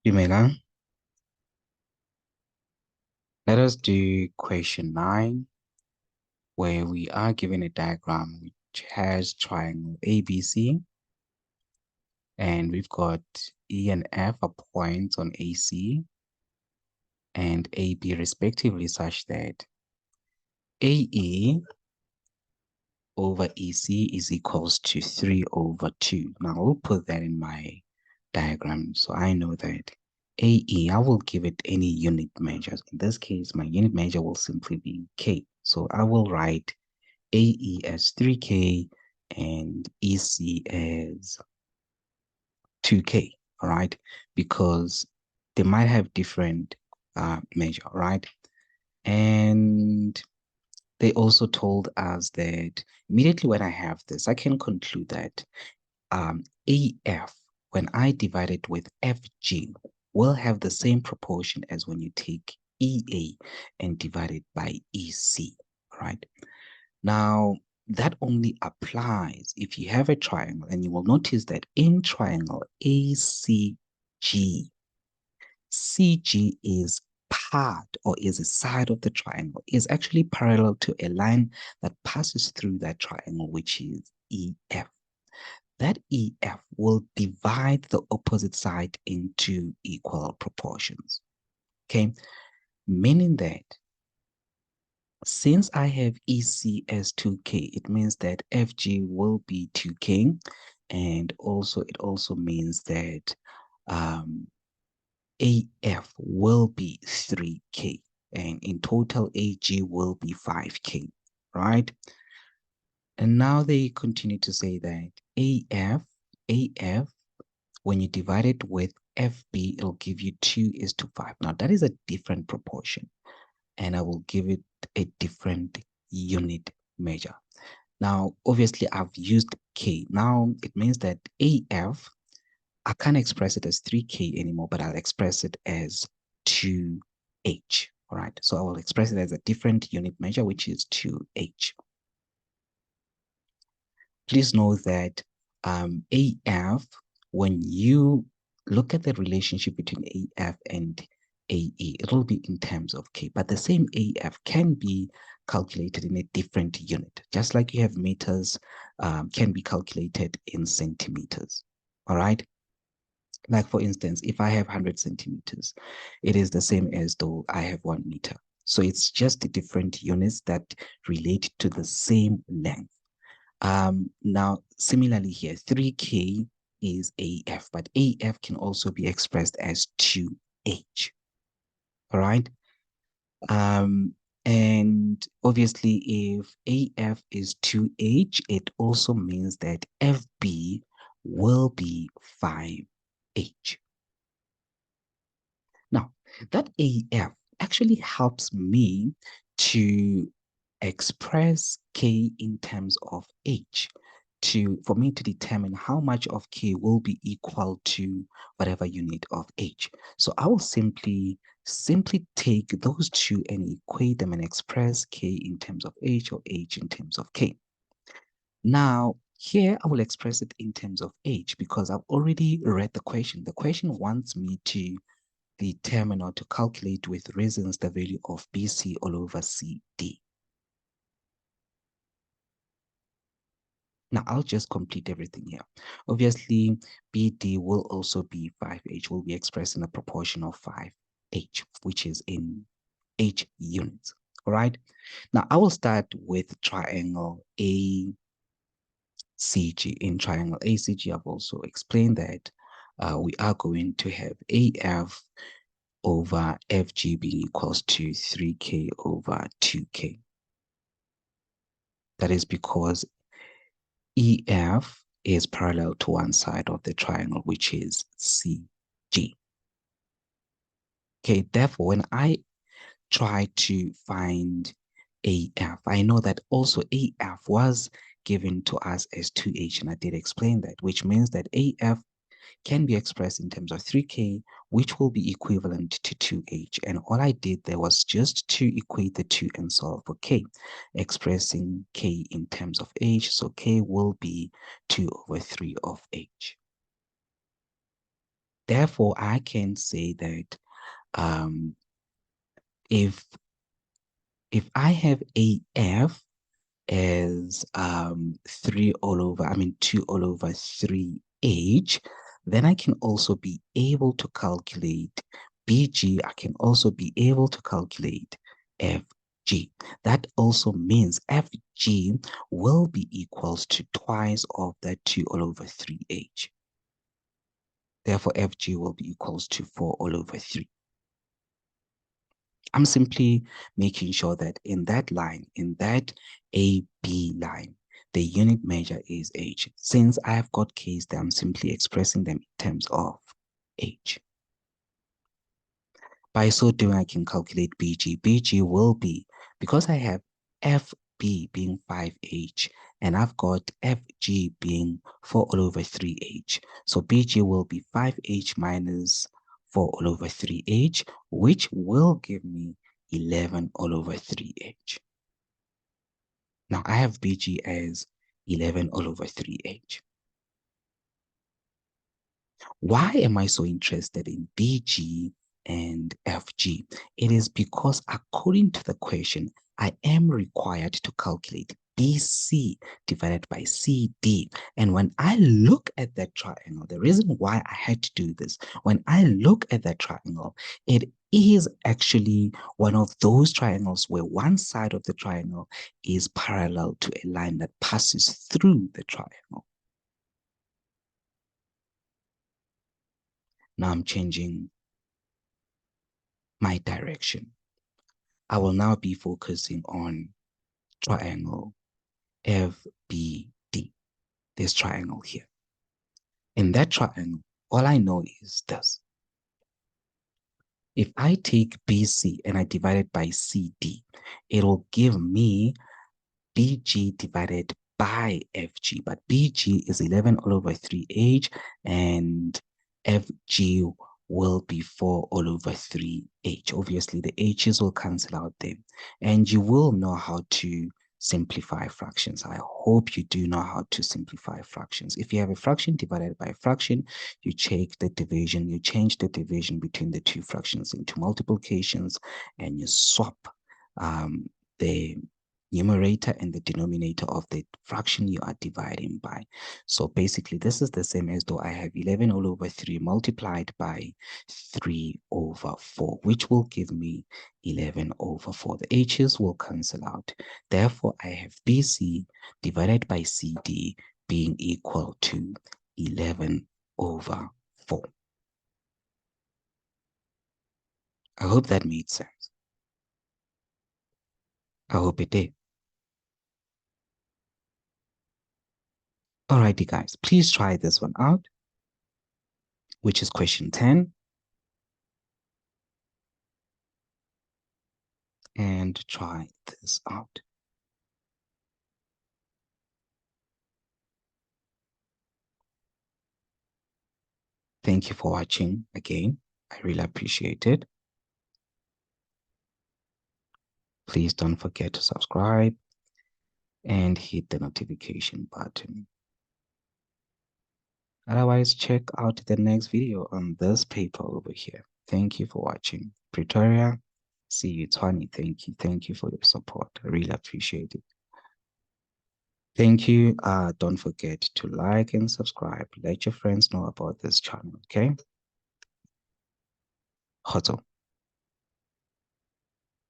Yumela, let us do question 9, where we are given a diagram which has triangle ABC, and we've got E and F are points on AC and AB respectively, such that AE over EC is equals to 3 over 2. Now I'll put that in my diagram so I know that AE, I will give it any unit measures. In this case, my unit measure will simply be K. So I will write AE as 3K and EC as 2K, all right? Because they might have different measure, right? And they also told us that immediately when I have this, I can conclude that AF, when I divide it with FG, will have the same proportion as when you take EA and divide it by EC, right? Now, that only applies if you have a triangle, and you will notice that in triangle ACG, CG is part or is a side of the triangle, is actually parallel to a line that passes through that triangle, which is EF. That EF will divide the opposite side into equal proportions. Okay, meaning that since I have EC as 2K, it means that FG will be 2K, and also it also means that AF will be 3K, and in total AG will be 5K, right? And now they continue to say that AF, when you divide it with FB, it'll give you 2:5. Now that is a different proportion, and I will give it a different unit measure. Now, obviously, I've used K. Now, it means that AF, I can't express it as 3K anymore, but I'll express it as 2H. All right, so I will express it as a different unit measure, which is 2H. Please note that AF, when you look at the relationship between AF and AE, it'll be in terms of K, but the same AF can be calculated in a different unit, just like you have meters can be calculated in centimeters. All right. Like for instance, if I have 100 centimeters, it is the same as though I have 1 meter. So it's just the different units that relate to the same length. Now, similarly here, 3K is AF, but AF can also be expressed as 2H. All right. And obviously, if AF is 2H, it also means that FB will be 5H. Now, that AF actually helps me to express K in terms of H, for me to determine how much of K will be equal to whatever unit of H. So I will simply take those two and equate them and express K in terms of H or H in terms of K. Now, here I will express it in terms of H because I've already read the question. The question wants me to determine or to calculate with reasons the value of BC all over CD. Now, I'll just complete everything here. Obviously, BD will also be 5H, will be expressed in a proportion of 5H, which is in H units. All right. Now, I will start with triangle ACG. In triangle ACG, I've also explained that we are going to have AF over FG being equals to 3K over 2K. That is because EF is parallel to one side of the triangle, which is CG. Okay, therefore, when I try to find AF, I know that also AF was given to us as 2H, and I did explain that, which means that AF can be expressed in terms of 3K, which will be equivalent to 2H. And all I did there was just to equate the two and solve for K, expressing K in terms of H. So K will be 2 over 3 of H. Therefore, I can say that um, if I have AF as 3 all over, I mean 2 all over 3H, then I can also be able to calculate BG. I can also be able to calculate FG. That also means FG will be equals to twice of that 2 all over 3H. Therefore, FG will be equals to 4 all over 3. I'm simply making sure that in that line, in that AB line, the unit measure is H. Since I have got K's, I'm simply expressing them in terms of H. By so doing, I can calculate BG. BG will be, because I have FB being 5H, and I've got FG being 4 all over 3H. So BG will be 5H minus 4 all over 3H, which will give me 11 all over 3H. Now I have BG as 11 all over 3H. Why am I so interested in BG and FG? It is because according to the question, I am required to calculate BC divided by CD. And when I look at that triangle, the reason why I had to do this, when I look at that triangle, it is actually one of those triangles where one side of the triangle is parallel to a line that passes through the triangle. Now I'm changing my direction. I will now be focusing on triangle FBD, this triangle here. In that triangle, all I know is this. If I take BC and I divide it by CD, it will give me BG divided by FG, but BG is 11 all over 3H and FG will be 4 all over 3H. Obviously, the H's will cancel out there, and you will know how to simplify fractions. I hope you do know how to simplify fractions. If you have a fraction divided by a fraction, you check the division, you change the division between the two fractions into multiplications, and you swap the numerator and the denominator of the fraction you are dividing by. So basically, this is the same as though I have 11 all over 3 multiplied by 3 over 4, which will give me 11 over 4. The h's will cancel out. Therefore, I have BC divided by CD being equal to 11 over 4. I hope that made sense. I hope it did. Alrighty, guys, please try this one out, which is question 10. And try this out. Thank you for watching again. I really appreciate it. Please don't forget to subscribe and hit the notification button. Otherwise, check out the next video on this paper over here. Thank you for watching. Pretoria, see you, Tony. Thank you. Thank you for your support. I really appreciate it. Thank you. Don't forget to like and subscribe. Let your friends know about this channel, okay? Hoto.